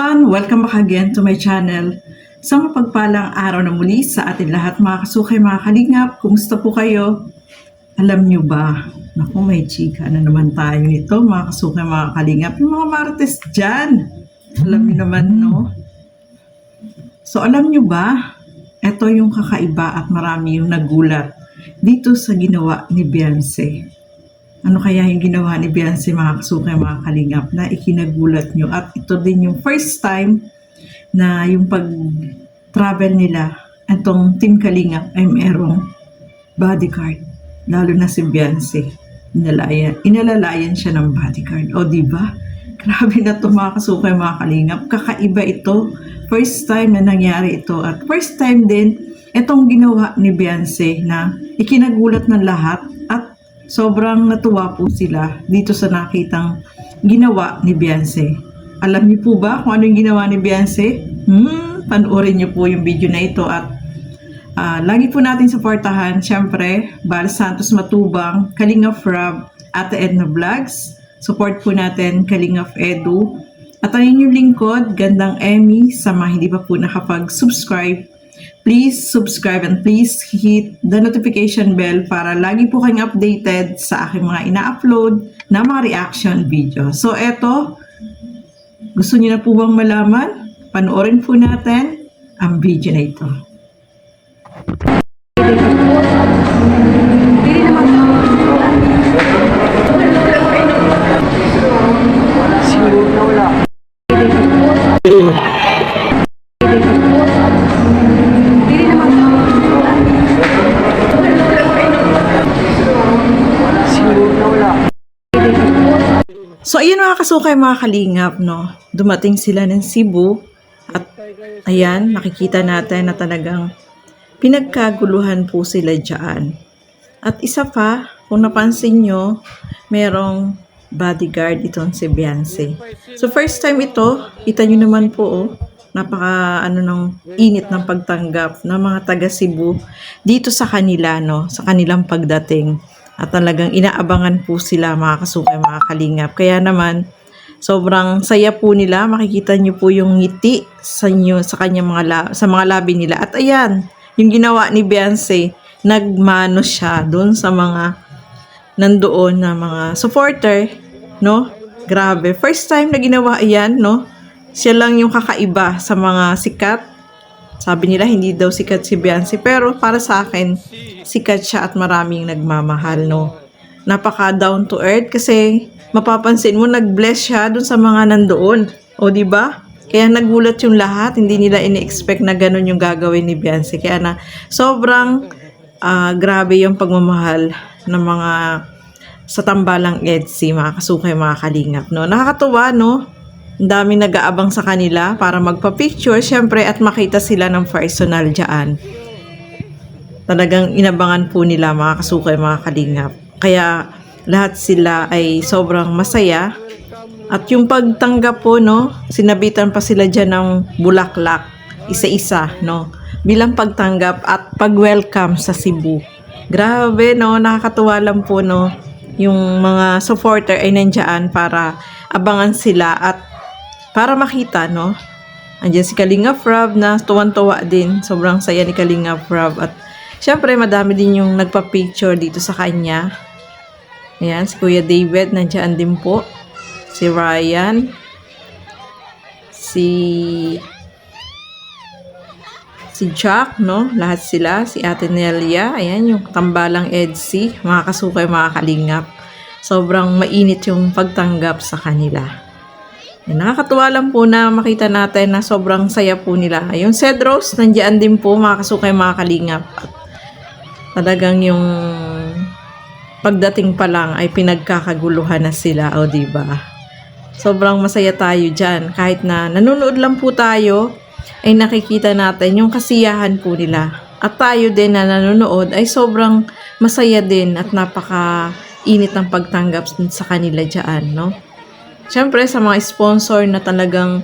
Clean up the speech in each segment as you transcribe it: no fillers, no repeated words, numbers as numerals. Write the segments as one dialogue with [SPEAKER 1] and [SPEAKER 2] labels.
[SPEAKER 1] everyone! Welcome back again to my channel. Sa mapagpalang araw na muli sa atin lahat mga kasukay, mga kalingap, kumusta po kayo? Alam nyo ba? Naku, may chika na naman tayo nito mga kasukay, mga kalingap. Yung mga Martes dyan. Alam nyo naman, no? So alam nyo ba? Ito yung kakaiba at marami yung nagulat dito sa ginawa ni Beyonce. Ano kaya yung ginawa ni Beyonce mga kasukay, mga kalingap, na ikinagulat nyo? At ito din yung first time na yung pag-travel nila, itong Team Kalingap ay merong bodyguard. Lalo na si Beyonce. Inalalayan siya ng bodyguard. O diba? Grabe na ito mga kasukay, mga kalingap. Kakaiba ito. First time na nangyari ito. At first time din, itong ginawa ni Beyonce na ikinagulat ng lahat. At sobrang natuwa po sila dito sa nakitang ginawa ni Beyonce. Alam niyo po ba kung ano yung ginawa ni Beyonce? Panoorin niyo po yung video na ito at lagi po natin supportahan, syempre, Bal Santos Matubang, Kalingap Rob, Ate Edna Vlogs. Support po natin Kalingap Edu. At ang inyong lingkod, Gandang Emmy, sa mga hindi pa po nakapag-subscribe. Please subscribe and please hit the notification bell para lagi po kayong updated sa aking mga ina-upload na mga reaction video. So eto, gusto niyo na po bang malaman? Panoorin po natin ang video na ito. So ayun mga kasukay, mga kalingap, no? Dumating sila ng Cebu at ayan, nakikita natin na talagang pinagkaguluhan po sila dyan. At isa pa, kung napansin nyo, merong bodyguard itong si Beyonce. So first time ito, kita nyo naman po, napaka ng init ng pagtanggap ng mga taga Cebu dito sa kanila, no? Sa kanilang pagdating. At talagang inaabangan po sila mga kasukay, mga kalingap. Kaya naman, sobrang saya po nila. Makikita nyo po yung ngiti sa kanyang sa mga labi nila. At ayan, yung ginawa ni Beyonce, nagmano siya doon sa mga nandoon na mga supporter, no? Grabe. First time na ginawa yan, no? Siya lang yung kakaiba sa mga sikat. Sabi nila, hindi daw sikat si Beyonce. Pero para sa akin, sikat siya at maraming nagmamahal, no? Napaka down to earth kasi mapapansin mo, nag-bless siya dun sa mga nandoon. O, diba? Kaya nagulat yung lahat. Hindi nila ini-expect na ganun yung gagawin ni Beyonce. Kaya na sobrang grabe yung pagmamahal ng mga sa tambalang EDSI, mga kasukay, mga kalingap, no? Nakakatuwa, no? Ang dami nag-aabang sa kanila para magpa-picture, syempre, at makita sila ng personal dyan. Talagang inabangan po nila mga kasukay, mga kalingap. Kaya lahat sila ay sobrang masaya. At yung pagtanggap po, no, sinabitan pa sila dyan ng bulaklak, isa-isa, no, bilang pagtanggap at pag-welcome sa Cebu. Grabe, no, nakakatuwa lang po, no, yung mga supporter ay nandyan para abangan sila at para makita, no? Andiyan si Kalingap Rob na tuwan-tuwa din. Sobrang saya ni Kalingap Rob. At syempre, madami din yung nagpa-picture dito sa kanya. Ayan, si Kuya David, nandiyan din po. Si Ryan. Si Jack, no? Lahat sila. Si Ate Nelia. Ayan, yung tambalang EDSI. Mga kasukay, mga kalingap. Sobrang mainit yung pagtanggap sa kanila. Nakakatuwa lang po na makita natin na sobrang saya po nila. Yung Cedros, nandiyan din po mga kasukay, mga kalingap. At talagang yung pagdating pa lang ay pinagkakaguluhan na sila. O diba? Sobrang masaya tayo dyan. Kahit na nanonood lang po tayo, ay nakikita natin yung kasiyahan po nila. At tayo din na nanonood ay sobrang masaya din at napaka-init ng pagtanggap sa kanila dyan, no? Siyempre, sa mga sponsor na talagang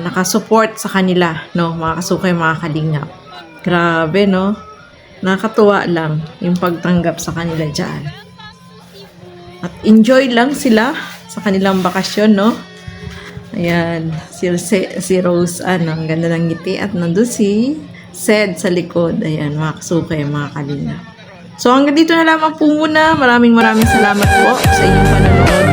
[SPEAKER 1] nakasupport sa kanila, no, mga kasukay, mga kalingap. Grabe, no? Nakakatuwa lang yung pagtanggap sa kanila dyan. At enjoy lang sila sa kanilang bakasyon, no? Ayan, si Rose, ang ganda ng ngiti. At nandun si Sed sa likod. Ayan, mga kasukay, mga kalingap. So hanggang dito na lamang po muna. Maraming salamat po sa inyong panonood.